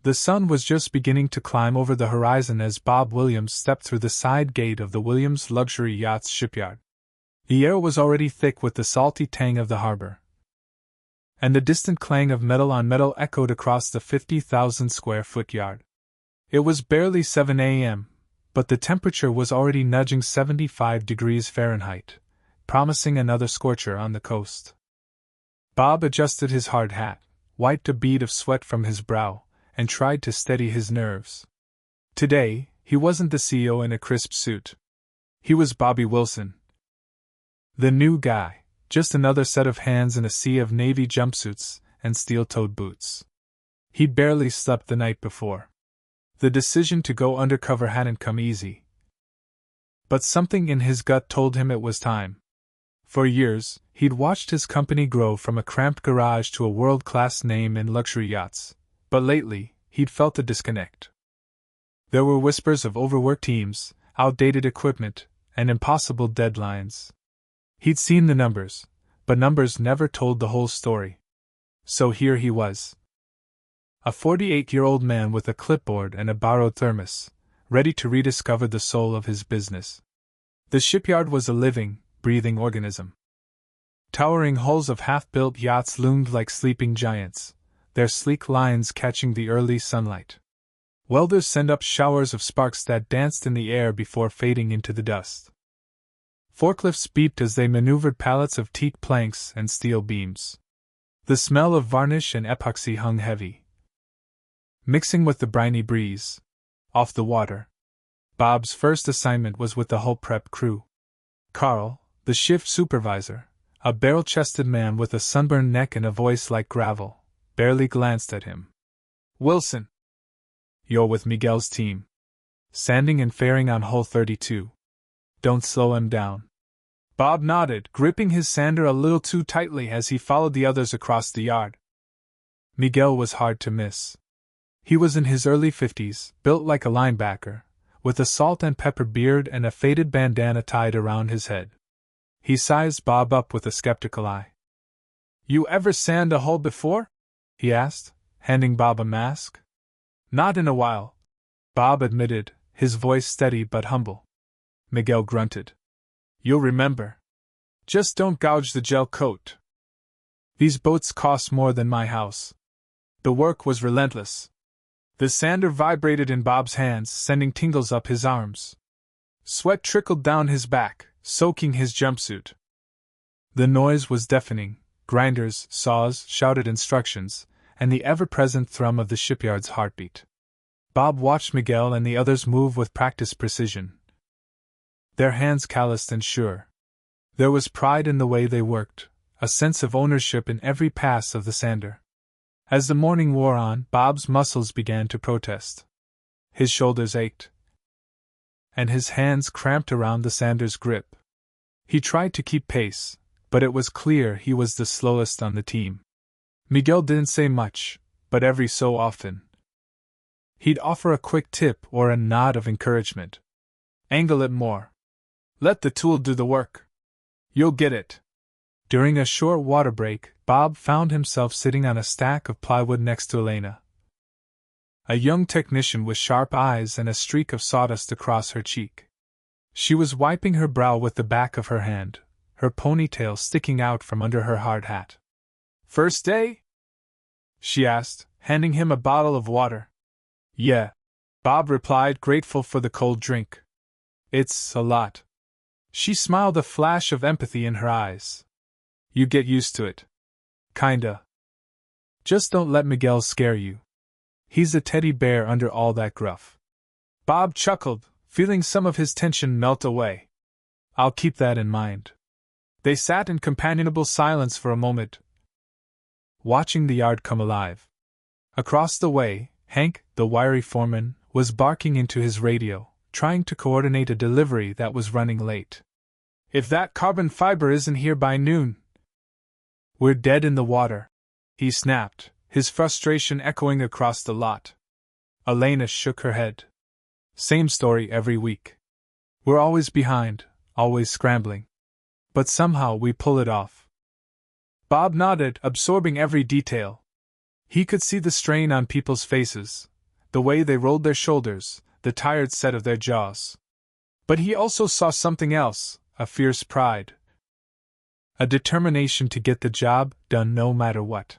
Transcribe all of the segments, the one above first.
The sun was just beginning to climb over the horizon as Bob Williams stepped through the side gate of the Williams Luxury Yachts shipyard. The air was already thick with the salty tang of the harbor, and the distant clang of metal on metal echoed across the 50,000-square-foot yard. It was barely 7 a.m., but the temperature was already nudging 75 degrees Fahrenheit, promising another scorcher on the coast. Bob adjusted his hard hat, wiped a bead of sweat from his brow, and tried to steady his nerves. Today, he wasn't the CEO in a crisp suit. He was Bobby Wilson, the new guy, just another set of hands in a sea of navy jumpsuits and steel-toed boots. He'd barely slept the night before. The decision to go undercover hadn't come easy, but something in his gut told him it was time. For years, he'd watched his company grow from a cramped garage to a world-class name in luxury yachts, but lately, he'd felt a disconnect. There were whispers of overworked teams, outdated equipment, and impossible deadlines. He'd seen the numbers, but numbers never told the whole story. So here he was, a 48-year-old man with a clipboard and a borrowed thermos, ready to rediscover the soul of his business. The shipyard was a living, breathing organism. Towering hulls of half-built yachts loomed like sleeping giants, their sleek lines catching the early sunlight. Welders sent up showers of sparks that danced in the air before fading into the dust. Forklifts beeped as they maneuvered pallets of teak planks and steel beams. The smell of varnish and epoxy hung heavy, mixing with the briny breeze. Off the water, Bob's first assignment was with the hull prep crew. Carl, the shift supervisor, a barrel-chested man with a sunburned neck and a voice like gravel, barely glanced at him. "Wilson, you're with Miguel's team. Sanding and fairing on hull 32. Don't slow him down." Bob nodded, gripping his sander a little too tightly as he followed the others across the yard. Miguel was hard to miss. He was in his early 50s, built like a linebacker, with a salt and pepper beard and a faded bandana tied around his head. He sized Bob up with a skeptical eye. "You ever sand a hull before?" he asked, handing Bob a mask. "Not in a while," Bob admitted, his voice steady but humble. Miguel grunted. "You'll remember. Just don't gouge the gel coat. These boats cost more than my house." The work was relentless. The sander vibrated in Bob's hands, sending tingles up his arms. Sweat trickled down his back, soaking his jumpsuit. The noise was deafening. Grinders, saws shouted instructions, and the ever-present thrum of the shipyard's heartbeat. Bob watched Miguel and the others move with practiced precision, their hands calloused and sure. There was pride in the way they worked, a sense of ownership in every pass of the sander. As the morning wore on, Bob's muscles began to protest. His shoulders ached, and his hands cramped around the sander's grip. He tried to keep pace, but it was clear he was the slowest on the team. Miguel didn't say much, but every so often, he'd offer a quick tip or a nod of encouragement. "Angle it more. Let the tool do the work. You'll get it." During a short water break, Bob found himself sitting on a stack of plywood next to Elena, a young technician with sharp eyes and a streak of sawdust across her cheek. She was wiping her brow with the back of her hand, her ponytail sticking out from under her hard hat. "First day?" she asked, handing him a bottle of water. "Yeah," Bob replied, grateful for the cold drink. "It's a lot." She smiled, a flash of empathy in her eyes. "You get used to it. Kinda. Just don't let Miguel scare you. He's a teddy bear under all that gruff." Bob chuckled, feeling some of his tension melt away. "I'll keep that in mind." They sat in companionable silence for a moment, watching the yard come alive. Across the way, Hank, the wiry foreman, was barking into his radio, trying to coordinate a delivery that was running late. "If that carbon fiber isn't here by noon, we're dead in the water," he snapped, his frustration echoing across the lot. Elena shook her head. "Same story every week. We're always behind, always scrambling. But somehow we pull it off." Bob nodded, absorbing every detail. He could see the strain on people's faces, the way they rolled their shoulders, the tired set of their jaws. But he also saw something else, a fierce pride. A determination to get the job done no matter what.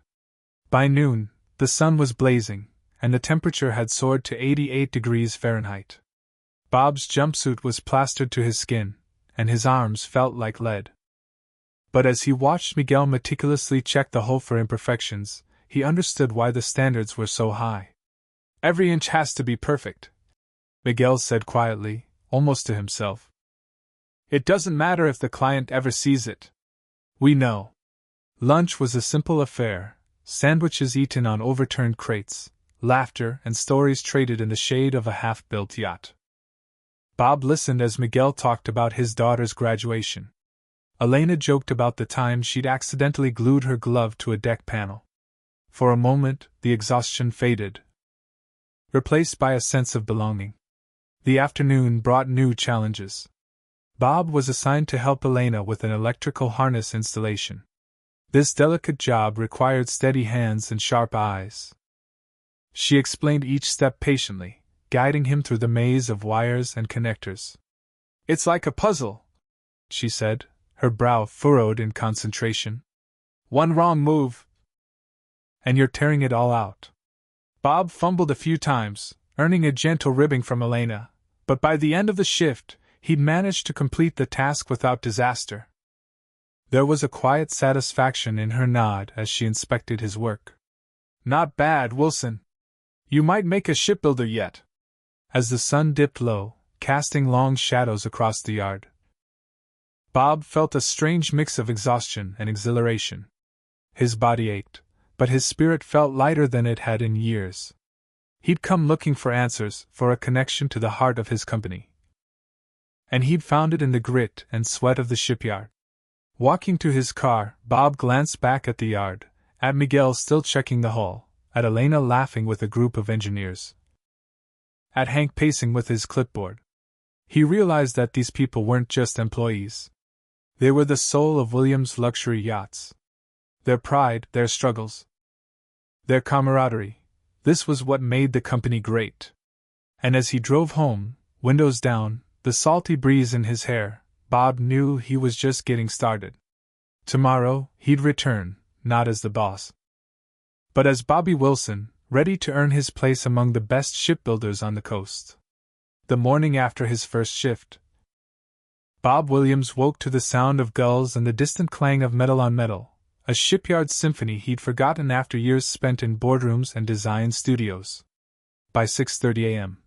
By noon, the sun was blazing, and the temperature had soared to 88 degrees Fahrenheit. Bob's jumpsuit was plastered to his skin, and his arms felt like lead. But as he watched Miguel meticulously check the hull for imperfections, he understood why the standards were so high. "Every inch has to be perfect," Miguel said quietly, almost to himself. "It doesn't matter if the client ever sees it. We know." Lunch was a simple affair, sandwiches eaten on overturned crates, laughter and stories traded in the shade of a half-built yacht. Bob listened as Miguel talked about his daughter's graduation. Elena joked about the time she'd accidentally glued her glove to a deck panel. For a moment, the exhaustion faded, replaced by a sense of belonging. The afternoon brought new challenges. Bob was assigned to help Elena with an electrical harness installation. This delicate job required steady hands and sharp eyes. She explained each step patiently, guiding him through the maze of wires and connectors. "It's like a puzzle," she said, her brow furrowed in concentration. "One wrong move, and you're tearing it all out." Bob fumbled a few times, earning a gentle ribbing from Elena, but by the end of the shift, he'd managed to complete the task without disaster. There was a quiet satisfaction in her nod as she inspected his work. "Not bad, Wilson. You might make a shipbuilder yet." As the sun dipped low, casting long shadows across the yard, Bob felt a strange mix of exhaustion and exhilaration. His body ached, but his spirit felt lighter than it had in years. He'd come looking for answers, for a connection to the heart of his company. And he'd found it in the grit and sweat of the shipyard. Walking to his car, Bob glanced back at the yard, at Miguel still checking the hull, at Elena laughing with a group of engineers, at Hank pacing with his clipboard. He realized that these people weren't just employees. They were the soul of Williams' luxury yachts. Their pride, their struggles, their camaraderie. This was what made the company great. And as he drove home, windows down, the salty breeze in his hair, Bob knew he was just getting started. Tomorrow, he'd return, not as the boss, but as Bobby Wilson, ready to earn his place among the best shipbuilders on the coast. The morning after his first shift, Bob Williams woke to the sound of gulls and the distant clang of metal on metal, a shipyard symphony he'd forgotten after years spent in boardrooms and design studios. By 6:30 a.m.,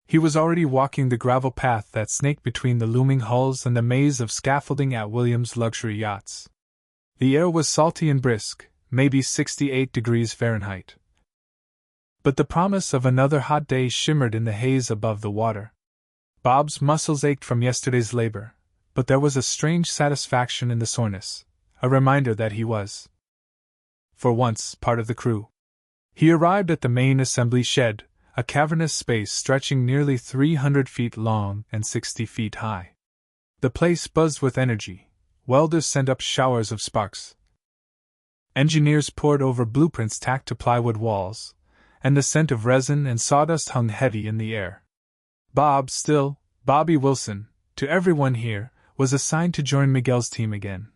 he was already walking the gravel path that snaked between the looming hulls and the maze of scaffolding at Williams' luxury yachts. The air was salty and brisk, maybe 68 degrees Fahrenheit. But the promise of another hot day shimmered in the haze above the water. Bob's muscles ached from yesterday's labor, but there was a strange satisfaction in the soreness, a reminder that he was, for once, part of the crew. He arrived at the main assembly shed, a cavernous space stretching nearly 300 feet long and 60 feet high. The place buzzed with energy. Welders sent up showers of sparks. Engineers pored over blueprints tacked to plywood walls, and the scent of resin and sawdust hung heavy in the air. Bobby Wilson, to everyone here, was assigned to join Miguel's team again.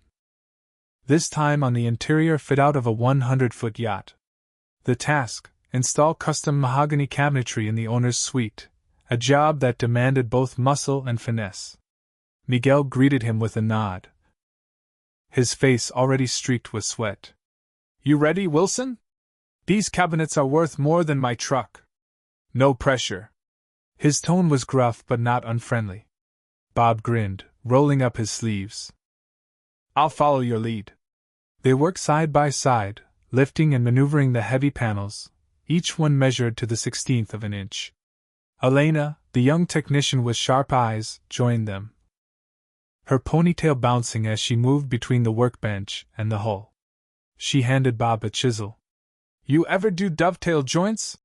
This time on the interior fit-out of a 100-foot yacht. The task: install custom mahogany cabinetry in the owner's suite, a job that demanded both muscle and finesse. Miguel greeted him with a nod, his face already streaked with sweat. "You ready, Wilson? These cabinets are worth more than my truck. No pressure." His tone was gruff but not unfriendly. Bob grinned, rolling up his sleeves. "I'll follow your lead." They worked side by side, lifting and maneuvering the heavy panels, each one measured to the 16th of an inch. Elena, the young technician with sharp eyes, joined them, her ponytail bouncing as she moved between the workbench and the hull. She handed Bob a chisel. "You ever do dovetail joints?"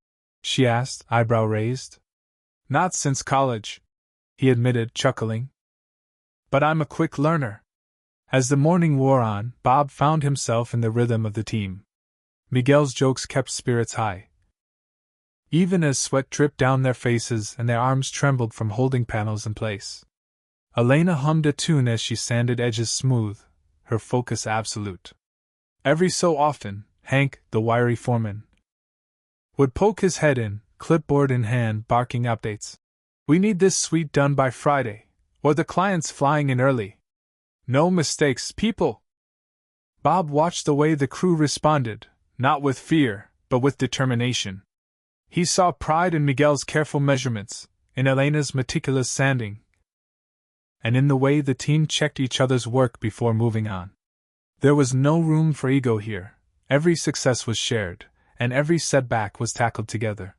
she asked, eyebrow raised. "Not since college," he admitted, chuckling. "But I'm a quick learner." As the morning wore on, Bob found himself in the rhythm of the team. Miguel's jokes kept spirits high. even as sweat dripped down their faces and their arms trembled from holding panels in place. Elena hummed a tune as she sanded edges smooth, her focus absolute. Every so often, Hank, the wiry foreman, would poke his head in, clipboard in hand, barking updates. "We need this suite done by Friday, or the client's flying in early. No mistakes, people!" Bob watched the way the crew responded, not with fear, but with determination. He saw pride in Miguel's careful measurements, in Elena's meticulous sanding, and in the way the team checked each other's work before moving on. There was no room for ego here. Every success was shared, and every setback was tackled together.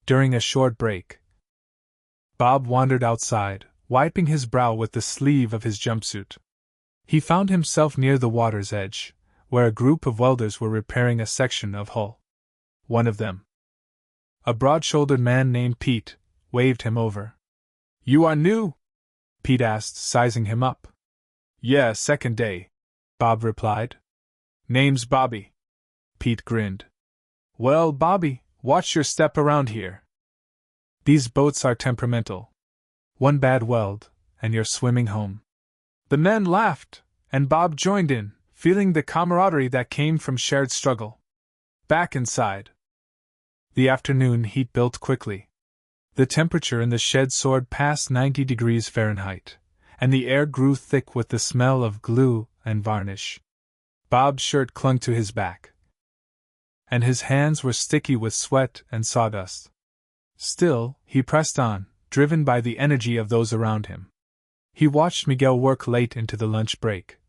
During a short break, Bob wandered outside, wiping his brow with the sleeve of his jumpsuit. He found himself near the water's edge, where a group of welders were repairing a section of hull. One of them, a broad-shouldered man named Pete, waved him over. "You are new?" Pete asked, sizing him up. "Yeah, second day," Bob replied. "Name's Bobby." Pete grinned. "Well, Bobby, watch your step around here. These boats are temperamental. One bad weld, and you're swimming home." The men laughed, and Bob joined in, feeling the camaraderie that came from shared struggle. Back inside, the afternoon heat built quickly. The temperature in the shed soared past 90 degrees Fahrenheit, and the air grew thick with the smell of glue and varnish. Bob's shirt clung to his back, and his hands were sticky with sweat and sawdust. Still, he pressed on, driven by the energy of those around him. He watched Miguel work late into the lunch break,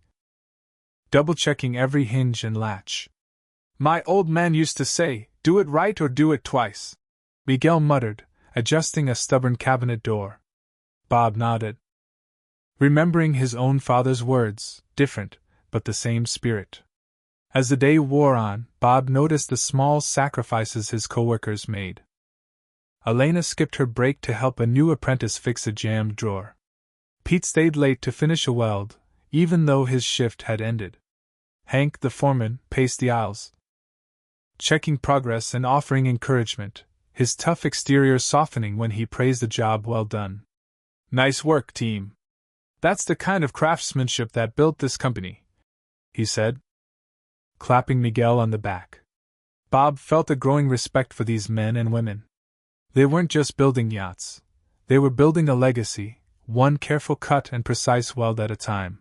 double-checking every hinge and latch. "My old man used to say, do it right or do it twice," Miguel muttered, adjusting a stubborn cabinet door. Bob nodded, remembering his own father's words, different, but the same spirit. As the day wore on, Bob noticed the small sacrifices his coworkers made. Elena skipped her break to help a new apprentice fix a jammed drawer. Pete stayed late to finish a weld, even though his shift had ended. Hank, the foreman, paced the aisles, checking progress and offering encouragement, his tough exterior softening when he praised a job well done. "Nice work, team. That's the kind of craftsmanship that built this company," he said, clapping Miguel on the back. Bob felt a growing respect for these men and women. They weren't just building yachts. They were building a legacy, one careful cut and precise weld at a time.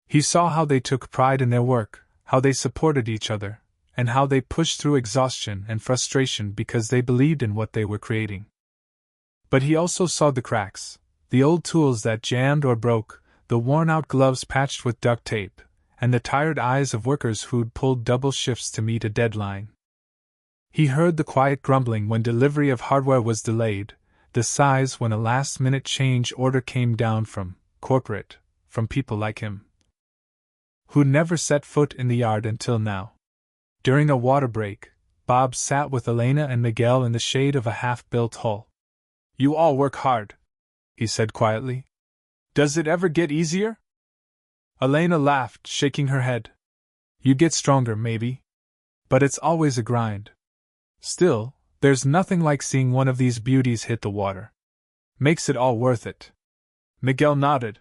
He saw how they took pride in their work, how they supported each other, and how they pushed through exhaustion and frustration because they believed in what they were creating. But he also saw the cracks, the old tools that jammed or broke, the worn-out gloves patched with duct tape, and the tired eyes of workers who'd pulled double shifts to meet a deadline. He heard the quiet grumbling when delivery of hardware was delayed, the sighs when a last-minute change order came down from corporate, from people like him, who'd never set foot in the yard until now. During a water break, Bob sat with Elena and Miguel in the shade of a half-built hull. "You all work hard," he said quietly. "Does it ever get easier?" Elena laughed, shaking her head. "You get stronger, maybe. But it's always a grind. Still, there's nothing like seeing one of these beauties hit the water. Makes it all worth it." Miguel nodded.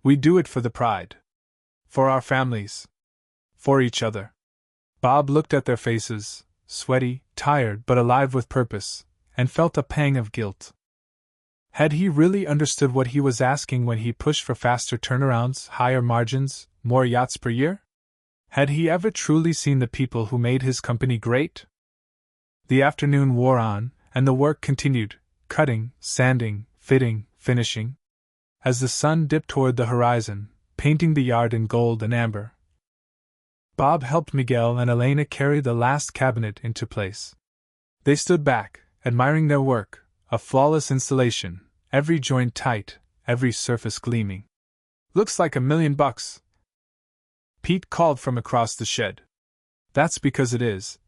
"We do it for the pride. For our families. For each other." Bob looked at their faces, sweaty, tired but alive with purpose, and felt a pang of guilt. Had he really understood what he was asking when he pushed for faster turnarounds, higher margins, more yachts per year? Had he ever truly seen the people who made his company great? The afternoon wore on, and the work continued, cutting, sanding, fitting, finishing. As the sun dipped toward the horizon, painting the yard in gold and amber, Bob helped Miguel and Elena carry the last cabinet into place. They stood back, admiring their work, a flawless installation, every joint tight, every surface gleaming. "Looks like $1 million," Pete called from across the shed. "That's because it is,"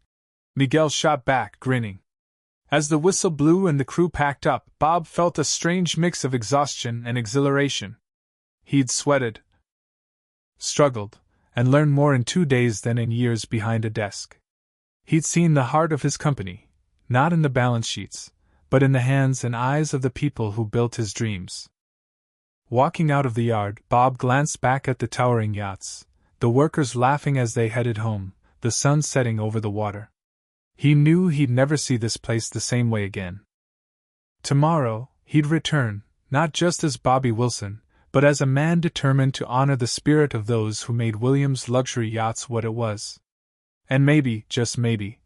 Miguel shot back, grinning. As the whistle blew and the crew packed up, Bob felt a strange mix of exhaustion and exhilaration. He'd sweated, struggled, and learned more in 2 days than in years behind a desk. He'd seen the heart of his company, not in the balance sheets, but in the hands and eyes of the people who built his dreams. Walking out of the yard, Bob glanced back at the towering yachts, the workers laughing as they headed home, the sun setting over the water. He knew he'd never see this place the same way again. Tomorrow, he'd return, not just as Bobby Wilson, but as a man determined to honor the spirit of those who made Williams' luxury yachts what it was. And maybe, just maybe,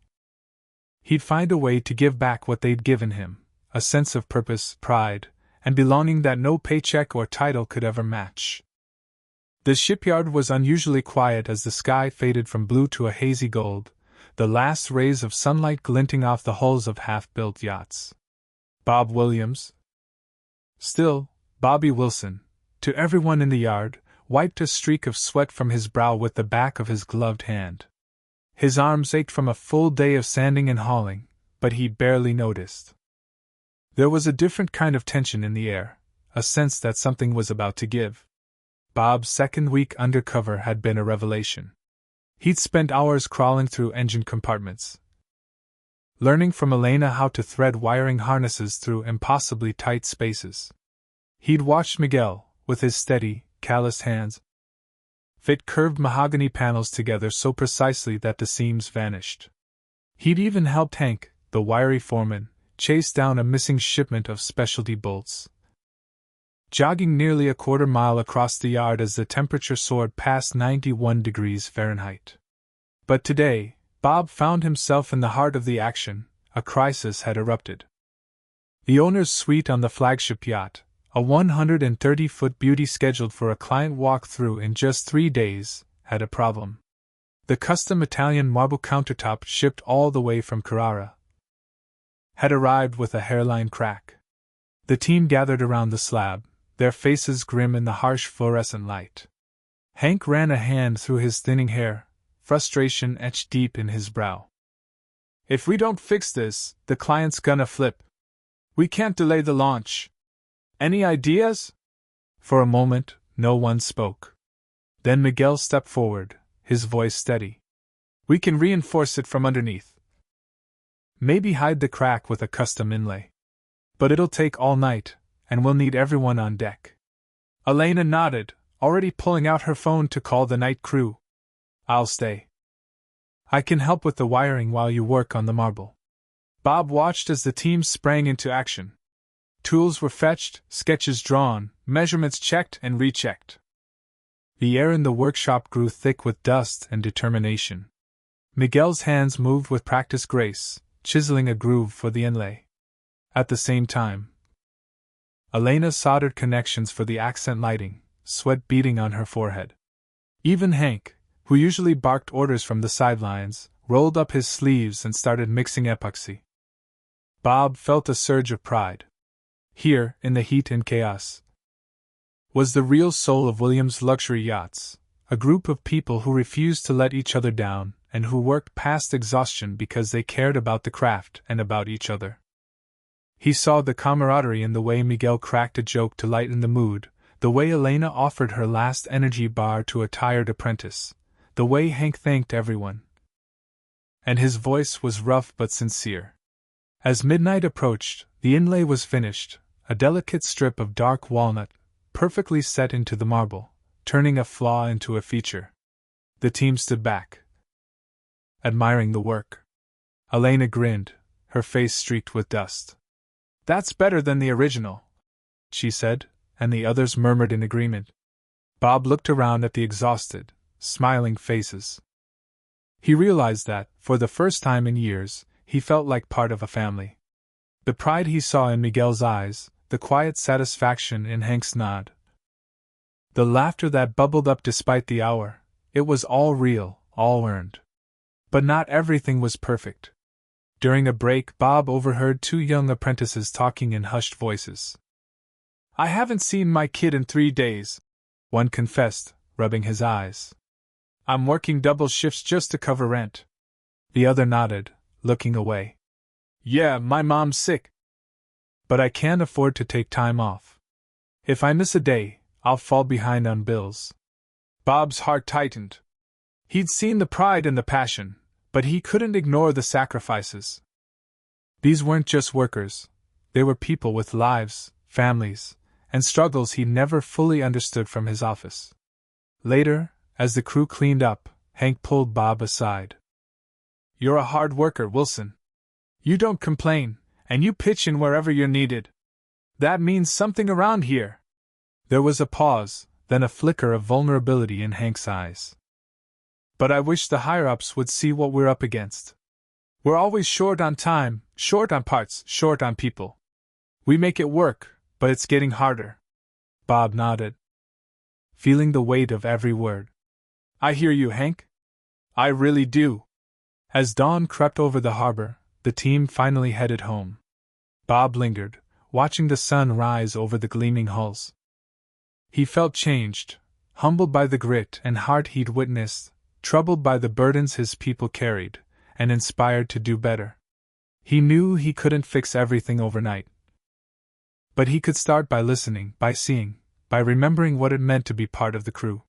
he'd find a way to give back what they'd given him, a sense of purpose, pride, and belonging that no paycheck or title could ever match. The shipyard was unusually quiet as the sky faded from blue to a hazy gold, the last rays of sunlight glinting off the hulls of half-built yachts. Bob Williams, still Bobby Wilson, to everyone in the yard, wiped a streak of sweat from his brow with the back of his gloved hand. His arms ached from a full day of sanding and hauling, but he barely noticed. There was a different kind of tension in the air, a sense that something was about to give. Bob's second week undercover had been a revelation. He'd spent hours crawling through engine compartments, learning from Elena how to thread wiring harnesses through impossibly tight spaces. He'd watched Miguel, with his steady, calloused hands, fit curved mahogany panels together so precisely that the seams vanished. He'd even helped Hank, the wiry foreman, chase down a missing shipment of specialty bolts. Jogging nearly a quarter mile across the yard as the temperature soared past 91 degrees Fahrenheit. But today, Bob found himself in the heart of the action. A crisis had erupted. The owner's suite on the flagship yacht, a 130-foot beauty scheduled for a client walk-through in just 3 days, had a problem. The custom Italian marble countertop shipped all the way from Carrara had arrived with a hairline crack. The team gathered around the slab, their faces grim in the harsh fluorescent light. Hank ran a hand through his thinning hair, frustration etched deep in his brow. "If we don't fix this, the client's gonna flip. We can't delay the launch. Any ideas?" For a moment, no one spoke. Then Miguel stepped forward, his voice steady. "We can reinforce it from underneath. Maybe hide the crack with a custom inlay. But it'll take all night, and we'll need everyone on deck." Elena nodded, already pulling out her phone to call the night crew. "I'll stay. I can help with the wiring while you work on the marble." Bob watched as the team sprang into action. Tools were fetched, sketches drawn, measurements checked and rechecked. The air in the workshop grew thick with dust and determination. Miguel's hands moved with practiced grace, chiseling a groove for the inlay. At the same time, Elena soldered connections for the accent lighting, sweat beading on her forehead. Even Hank, who usually barked orders from the sidelines, rolled up his sleeves and started mixing epoxy. Bob felt a surge of pride. Here, in the heat and chaos, was the real soul of Williams' luxury yachts, a group of people who refused to let each other down and who worked past exhaustion because they cared about the craft and about each other. He saw the camaraderie in the way Miguel cracked a joke to lighten the mood, the way Elena offered her last energy bar to a tired apprentice, the way Hank thanked everyone. And his voice was rough but sincere. As midnight approached, the inlay was finished, a delicate strip of dark walnut, perfectly set into the marble, turning a flaw into a feature. The team stood back, admiring the work. Elena grinned, her face streaked with dust. "That's better than the original," she said, and the others murmured in agreement. Bob looked around at the exhausted, smiling faces. He realized that, for the first time in years, he felt like part of a family. The pride he saw in Miguel's eyes, the quiet satisfaction in Hank's nod, the laughter that bubbled up despite the hour, it was all real, all earned. But not everything was perfect. During a break, Bob overheard 2 young apprentices talking in hushed voices. "I haven't seen my kid in 3 days," one confessed, rubbing his eyes. "I'm working double shifts just to cover rent." The other nodded, looking away. "Yeah, my mom's sick. But I can't afford to take time off. If I miss a day, I'll fall behind on bills." Bob's heart tightened. He'd seen the pride and the passion, but he couldn't ignore the sacrifices. These weren't just workers, they were people with lives, families, and struggles he never fully understood from his office. Later, as the crew cleaned up, Hank pulled Bob aside. "You're a hard worker, Wilson. You don't complain, and you pitch in wherever you're needed. That means something around here." There was a pause, then a flicker of vulnerability in Hank's eyes. "But I wish the higher-ups would see what we're up against. We're always short on time, short on parts, short on people. We make it work, but it's getting harder." Bob nodded, feeling the weight of every word. "I hear you, Hank. I really do." As dawn crept over the harbor, the team finally headed home. Bob lingered, watching the sun rise over the gleaming hulls. He felt changed, humbled by the grit and heart he'd witnessed, troubled by the burdens his people carried, and inspired to do better. He knew he couldn't fix everything overnight. But he could start by listening, by seeing, by remembering what it meant to be part of the crew.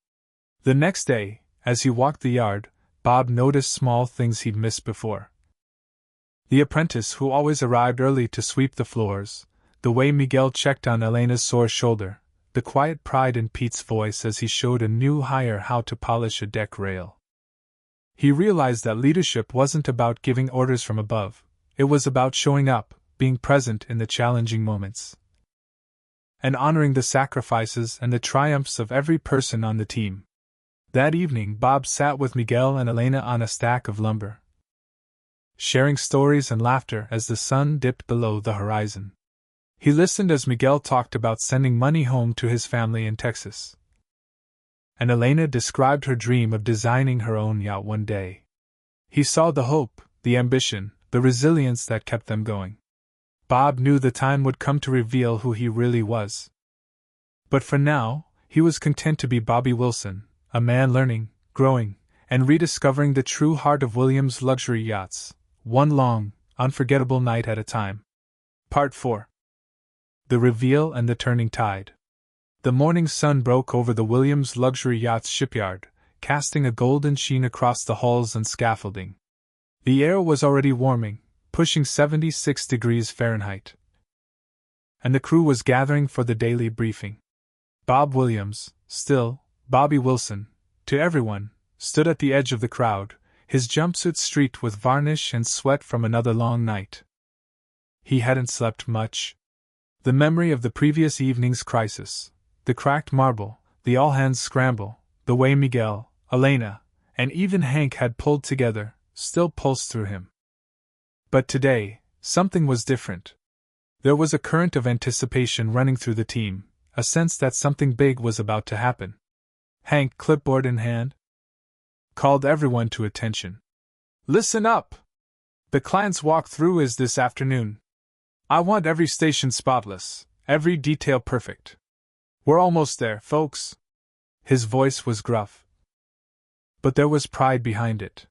The next day, as he walked the yard, Bob noticed small things he'd missed before. The apprentice who always arrived early to sweep the floors, the way Miguel checked on Elena's sore shoulder, the quiet pride in Pete's voice as he showed a new hire how to polish a deck rail. He realized that leadership wasn't about giving orders from above, it was about showing up, being present in the challenging moments, and honoring the sacrifices and the triumphs of every person on the team. That evening, Bob sat with Miguel and Elena on a stack of lumber, sharing stories and laughter as the sun dipped below the horizon. He listened as Miguel talked about sending money home to his family in Texas, and Elena described her dream of designing her own yacht one day. He saw the hope, the ambition, the resilience that kept them going. Bob knew the time would come to reveal who he really was. But for now, he was content to be Bobby Wilson, a man learning, growing, and rediscovering the true heart of Williams' luxury yachts, one long, unforgettable night at a time. Part 4. The Reveal and the Turning Tide. The morning sun broke over the Williams Luxury Yachts shipyard, casting a golden sheen across the hulls and scaffolding. The air was already warming, pushing 76 degrees Fahrenheit. And the crew was gathering for the daily briefing. Bob Williams, still, Bobby Wilson, to everyone, stood at the edge of the crowd, his jumpsuit streaked with varnish and sweat from another long night. He hadn't slept much. The memory of the previous evening's crisis, the cracked marble, the all-hands scramble, the way Miguel, Elena, and even Hank had pulled together, still pulsed through him. But today, something was different. There was a current of anticipation running through the team, a sense that something big was about to happen. Hank, clipboard in hand, called everyone to attention. "Listen up! The client's walkthrough is this afternoon. I want every station spotless, every detail perfect. We're almost there, folks." His voice was gruff, but there was pride behind it.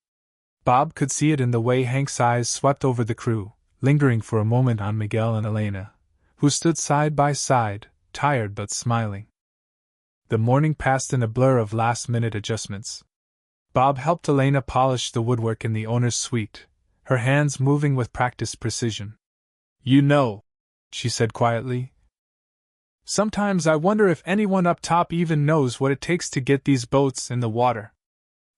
Bob could see it in the way Hank's eyes swept over the crew, lingering for a moment on Miguel and Elena, who stood side by side, tired but smiling. The morning passed in a blur of last-minute adjustments. Bob helped Elena polish the woodwork in the owner's suite, her hands moving with practiced precision. "You know," she said quietly, "sometimes I wonder if anyone up top even knows what it takes to get these boats in the water.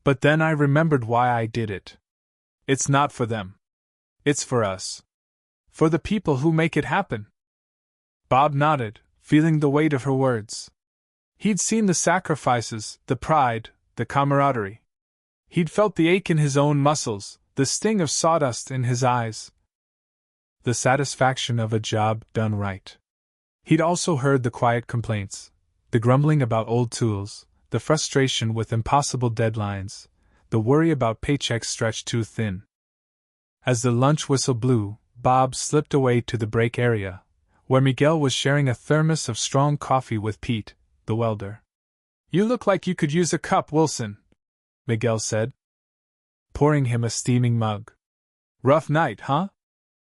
But then I remembered why I did it. It's not for them. It's for us. For the people who make it happen." Bob nodded, feeling the weight of her words. He'd seen the sacrifices, the pride, the camaraderie. He'd felt the ache in his own muscles, the sting of sawdust in his eyes, the satisfaction of a job done right. He'd also heard the quiet complaints, the grumbling about old tools, the frustration with impossible deadlines, the worry about paychecks stretched too thin. As the lunch whistle blew, Bob slipped away to the break area, where Miguel was sharing a thermos of strong coffee with Pete, the welder. "You look like you could use a cup, Wilson," Miguel said, pouring him a steaming mug. "Rough night, huh?"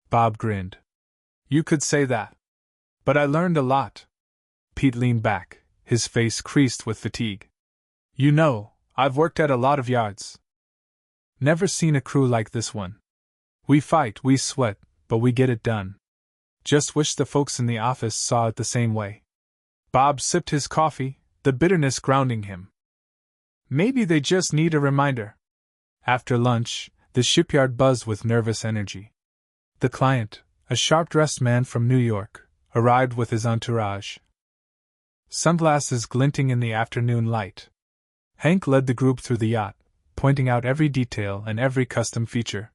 Bob grinned. "You could say that. But I learned a lot." Pete leaned back, his face creased with fatigue. "You know, I've worked at a lot of yards. Never seen a crew like this one. We fight, we sweat, but we get it done. Just wish the folks in the office saw it the same way. Bob sipped his coffee, the bitterness grounding him. Maybe they just need a reminder. After lunch, the shipyard buzzed with nervous energy. The client, a sharp-dressed man from New York, arrived with his entourage. Sunglasses glinting in the afternoon light. Hank led the group through the yacht, pointing out every detail and every custom feature.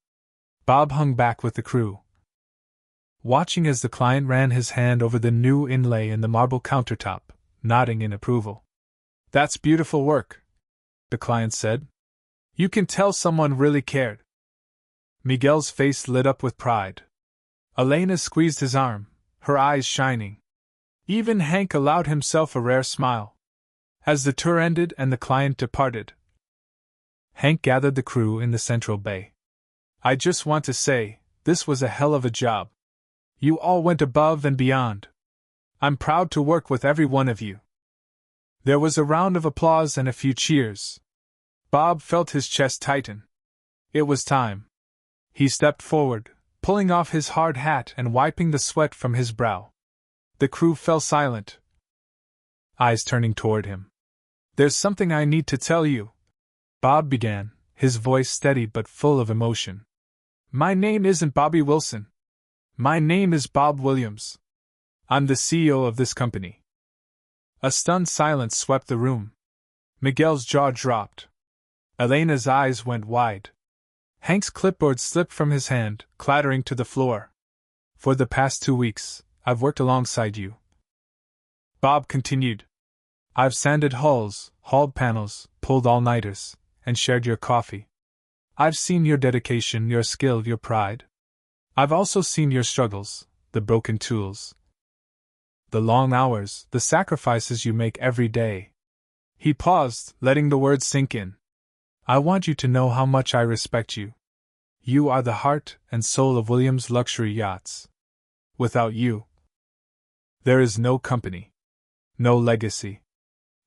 Bob hung back with the crew, watching as the client ran his hand over the new inlay in the marble countertop, nodding in approval. "That's beautiful work," the client said. "You can tell someone really cared." Miguel's face lit up with pride. Elena squeezed his arm, her eyes shining. Even Hank allowed himself a rare smile. As the tour ended and the client departed, Hank gathered the crew in the central bay. "I just want to say, this was a hell of a job. You all went above and beyond. I'm proud to work with every one of you." There was a round of applause and a few cheers. Bob felt his chest tighten. It was time. He stepped forward, pulling off his hard hat and wiping the sweat from his brow. The crew fell silent, eyes turning toward him. "There's something I need to tell you," Bob began, his voice steady but full of emotion. "My name isn't Bobby Wilson. My name is Bob Williams. I'm the CEO of this company." A stunned silence swept the room. Miguel's jaw dropped. Elena's eyes went wide. Hank's clipboard slipped from his hand, clattering to the floor. "For the past 2 weeks, I've worked alongside you," Bob continued. "I've sanded hulls, hauled panels, pulled all-nighters, and shared your coffee. I've seen your dedication, your skill, your pride. I've also seen your struggles, the broken tools, the long hours, the sacrifices you make every day." He paused, letting the words sink in. "I want you to know how much I respect you. You are the heart and soul of Williams Luxury Yachts. Without you, there is no company, no legacy,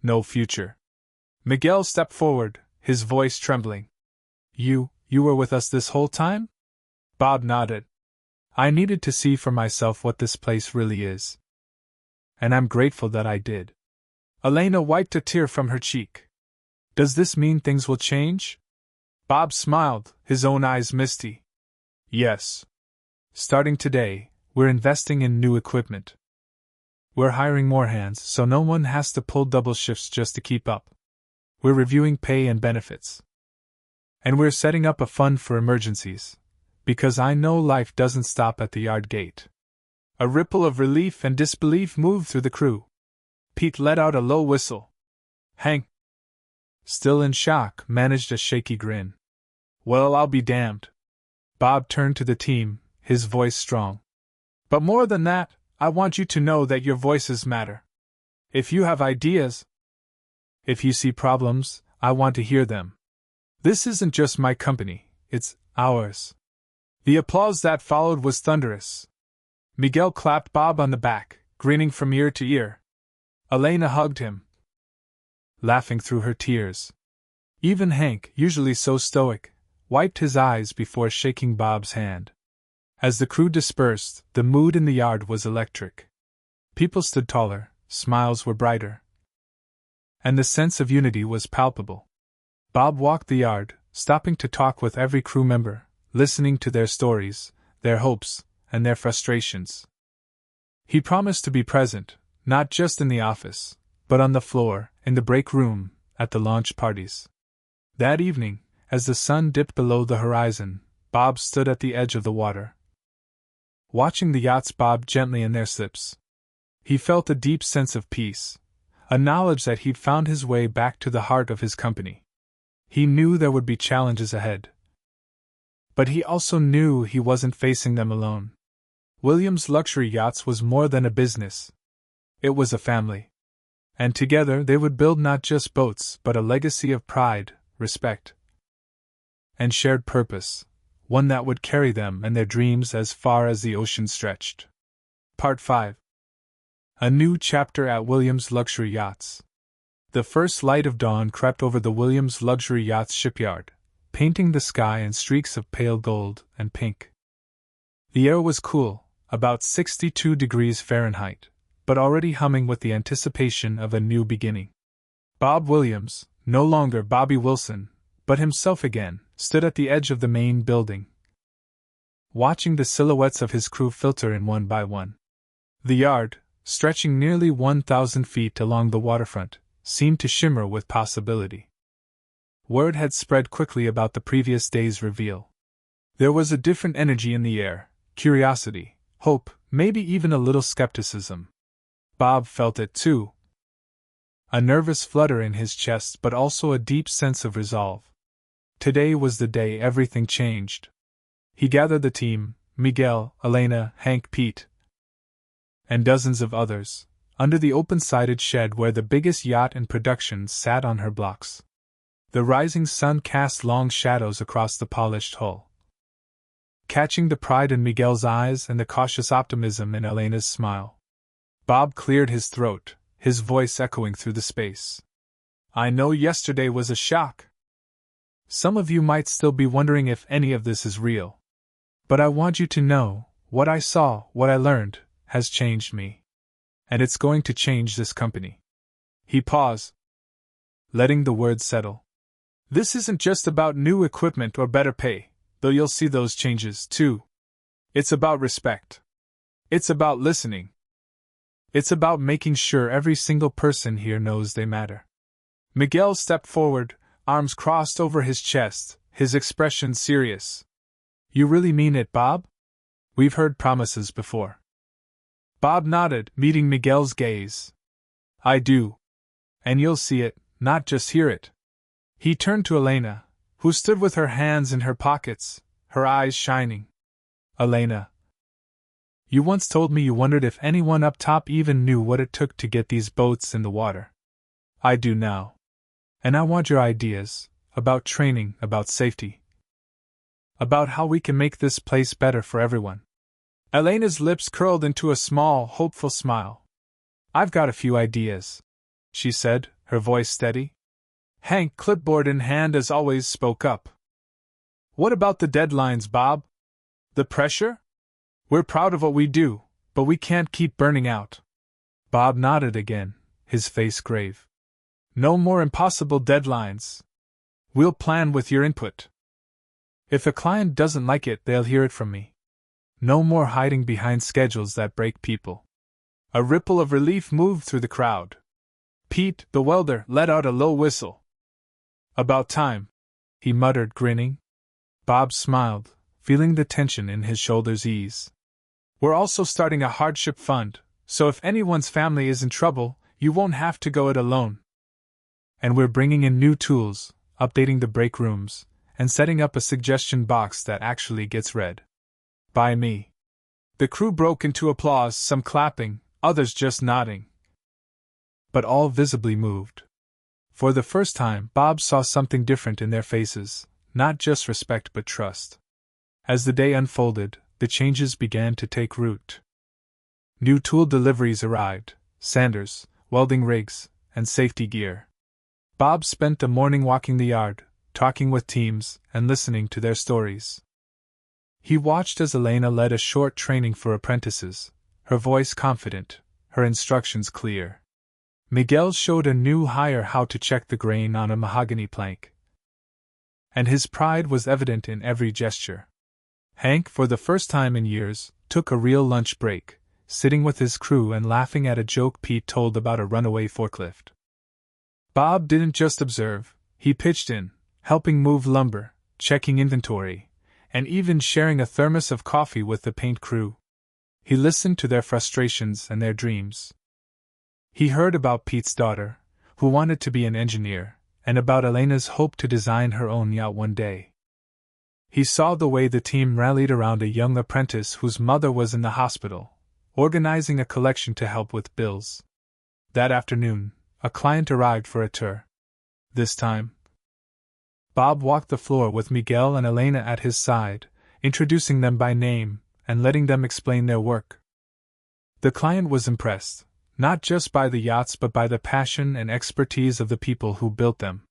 no future." Miguel stepped forward, his voice trembling. You were with us this whole time?" Bob nodded. "I needed to see for myself what this place really is. And I'm grateful that I did." Elena wiped a tear from her cheek. "Does this mean things will change?" Bob smiled, his own eyes misty. "Yes. Starting today, we're investing in new equipment. We're hiring more hands so no one has to pull double shifts just to keep up. We're reviewing pay and benefits. And we're setting up a fund for emergencies, because I know life doesn't stop at the yard gate." A ripple of relief and disbelief moved through the crew. Pete let out a low whistle. Hank, still in shock, managed a shaky grin. "Well, I'll be damned." Bob turned to the team, his voice strong. "But more than that, I want you to know that your voices matter. If you have ideas, if you see problems, I want to hear them. This isn't just my company, it's ours." The applause that followed was thunderous. Miguel clapped Bob on the back, grinning from ear to ear. Elena hugged him, laughing through her tears. Even Hank, usually so stoic, wiped his eyes before shaking Bob's hand. As the crew dispersed, the mood in the yard was electric. People stood taller, smiles were brighter, and the sense of unity was palpable. Bob walked the yard, stopping to talk with every crew member, listening to their stories, their hopes, and their frustrations. He promised to be present, not just in the office, but on the floor, in the break room, at the launch parties. That evening, as the sun dipped below the horizon, Bob stood at the edge of the water, watching the yachts bob gently in their slips. He felt a deep sense of peace, a knowledge that he'd found his way back to the heart of his company. He knew there would be challenges ahead, but he also knew he wasn't facing them alone. Williams Luxury Yachts was more than a business. It was a family. And together they would build not just boats but a legacy of pride, respect, and shared purpose, one that would carry them and their dreams as far as the ocean stretched. Part 5. A new chapter at Williams Luxury Yachts. The first light of dawn crept over the Williams Luxury Yachts shipyard, painting the sky in streaks of pale gold and pink. The air was cool, about 62 degrees Fahrenheit, but already humming with the anticipation of a new beginning. Bob Williams, no longer Bobby Wilson, but himself again, stood at the edge of the main building, watching the silhouettes of his crew filter in one by one. The yard, stretching nearly 1,000 feet along the waterfront, seemed to shimmer with possibility. Word had spread quickly about the previous day's reveal. There was a different energy in the air, curiosity, hope, maybe even a little skepticism. Bob felt it too. A nervous flutter in his chest, but also a deep sense of resolve. Today was the day everything changed. He gathered the team, Miguel, Elena, Hank, Pete, and dozens of others, under the open-sided shed where the biggest yacht in production sat on her blocks. The rising sun cast long shadows across the polished hull, catching the pride in Miguel's eyes and the cautious optimism in Elena's smile. Bob cleared his throat, his voice echoing through the space. I know yesterday was a shock. Some of you might still be wondering if any of this is real. But I want you to know, what I saw, what I learned, has changed me. And it's going to change this company. He paused, letting the words settle. This isn't just about new equipment or better pay, though you'll see those changes too. It's about respect. It's about listening. It's about making sure every single person here knows they matter. Miguel stepped forward, arms crossed over his chest, his expression serious. You really mean it, Bob? We've heard promises before. Bob nodded, meeting Miguel's gaze. I do. And you'll see it, not just hear it. He turned to Elena, who stood with her hands in her pockets, her eyes shining. Elena, you once told me you wondered if anyone up top even knew what it took to get these boats in the water. I do now. And I want your ideas, about training, about safety, about how we can make this place better for everyone. Elena's lips curled into a small, hopeful smile. I've got a few ideas, she said, her voice steady. Hank, clipboard in hand as always, spoke up. What about the deadlines, Bob? The pressure? We're proud of what we do, but we can't keep burning out. Bob nodded again, his face grave. No more impossible deadlines. We'll plan with your input. If a client doesn't like it, they'll hear it from me. No more hiding behind schedules that break people. A ripple of relief moved through the crowd. Pete, the welder, let out a low whistle. About time, he muttered, grinning. Bob smiled, feeling the tension in his shoulders ease. We're also starting a hardship fund, so if anyone's family is in trouble, you won't have to go it alone. And we're bringing in new tools, updating the break rooms, and setting up a suggestion box that actually gets read by me. The crew broke into applause, some clapping, others just nodding. But all visibly moved. For the first time, Bob saw something different in their faces, not just respect but trust. As the day unfolded, the changes began to take root. New tool deliveries arrived, sanders, welding rigs, and safety gear. Bob spent the morning walking the yard, talking with teams, and listening to their stories. He watched as Elena led a short training for apprentices, her voice confident, her instructions clear. Miguel showed a new hire how to check the grain on a mahogany plank, and his pride was evident in every gesture. Hank, for the first time in years, took a real lunch break, sitting with his crew and laughing at a joke Pete told about a runaway forklift. Bob didn't just observe, he pitched in, helping move lumber, checking inventory, and even sharing a thermos of coffee with the paint crew. He listened to their frustrations and their dreams. He heard about Pete's daughter, who wanted to be an engineer, and about Elena's hope to design her own yacht one day. He saw the way the team rallied around a young apprentice whose mother was in the hospital, organizing a collection to help with bills. That afternoon, a client arrived for a tour. This time, Bob walked the floor with Miguel and Elena at his side, introducing them by name and letting them explain their work. The client was impressed, not just by the yachts but by the passion and expertise of the people who built them.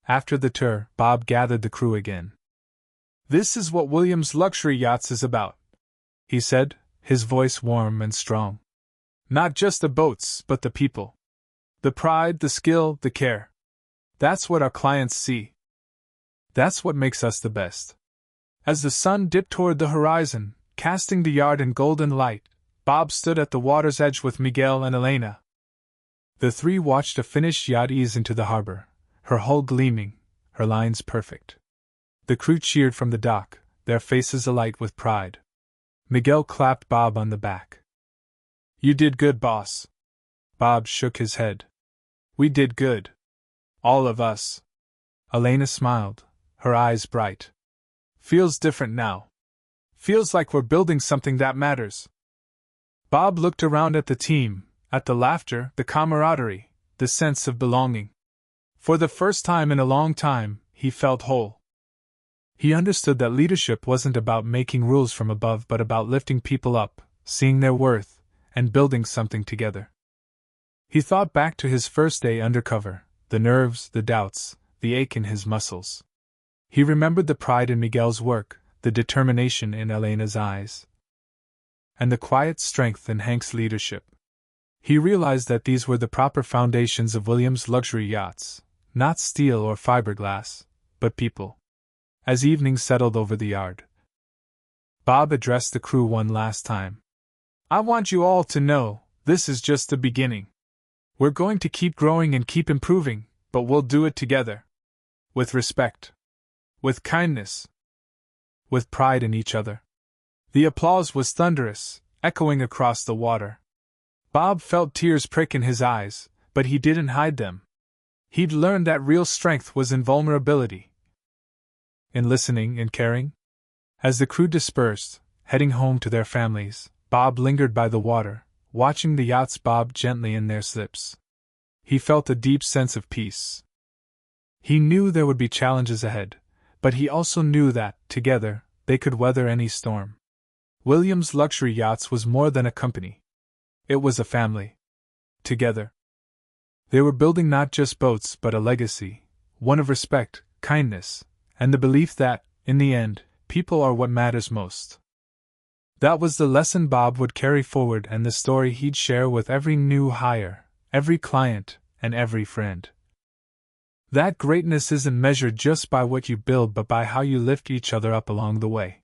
After the tour, Bob gathered the crew again. This is what Williams Luxury Yachts is about. he said, his voice warm and strong. Not just the boats, but the people. The pride, the skill, the care. That's what our clients see. That's what makes us the best. As the sun dipped toward the horizon, casting the yard in golden light, Bob stood at the water's edge with Miguel and Elena. The three watched a finished yacht ease into the harbor, her hull gleaming, her lines perfect. The crew cheered from the dock, their faces alight with pride. Miguel clapped Bob on the back. You did good, boss. Bob shook his head. We did good. All of us. Elena smiled, her eyes bright. Feels different now. Feels like we're building something that matters. Bob looked around at the team, at the laughter, the camaraderie, the sense of belonging. For the first time in a long time, he felt whole. He understood that leadership wasn't about making rules from above but about lifting people up, seeing their worth, and building something together. He thought back to his first day undercover, the nerves, the doubts, the ache in his muscles. He remembered the pride in Miguel's work, the determination in Elena's eyes, and the quiet strength in Hank's leadership. He realized that these were the proper foundations of Williams' luxury yachts, not steel or fiberglass, but people. As evening settled over the yard, Bob addressed the crew one last time. I want you all to know, this is just the beginning. We're going to keep growing and keep improving, but we'll do it together. With respect. With kindness. With pride in each other. The applause was thunderous, echoing across the water. Bob felt tears prick in his eyes, but he didn't hide them. He'd learned that real strength was in vulnerability. In listening and caring. As the crew dispersed, heading home to their families, Bob lingered by the water, watching the yachts bob gently in their slips. He felt a deep sense of peace. He knew there would be challenges ahead, but he also knew that, together, they could weather any storm. Williams' Luxury Yachts was more than a company. It was a family. Together. They were building not just boats but a legacy, one of respect, kindness, and the belief that, in the end, people are what matters most. That was the lesson Bob would carry forward and the story he'd share with every new hire, every client, and every friend. That greatness isn't measured just by what you build but by how you lift each other up along the way.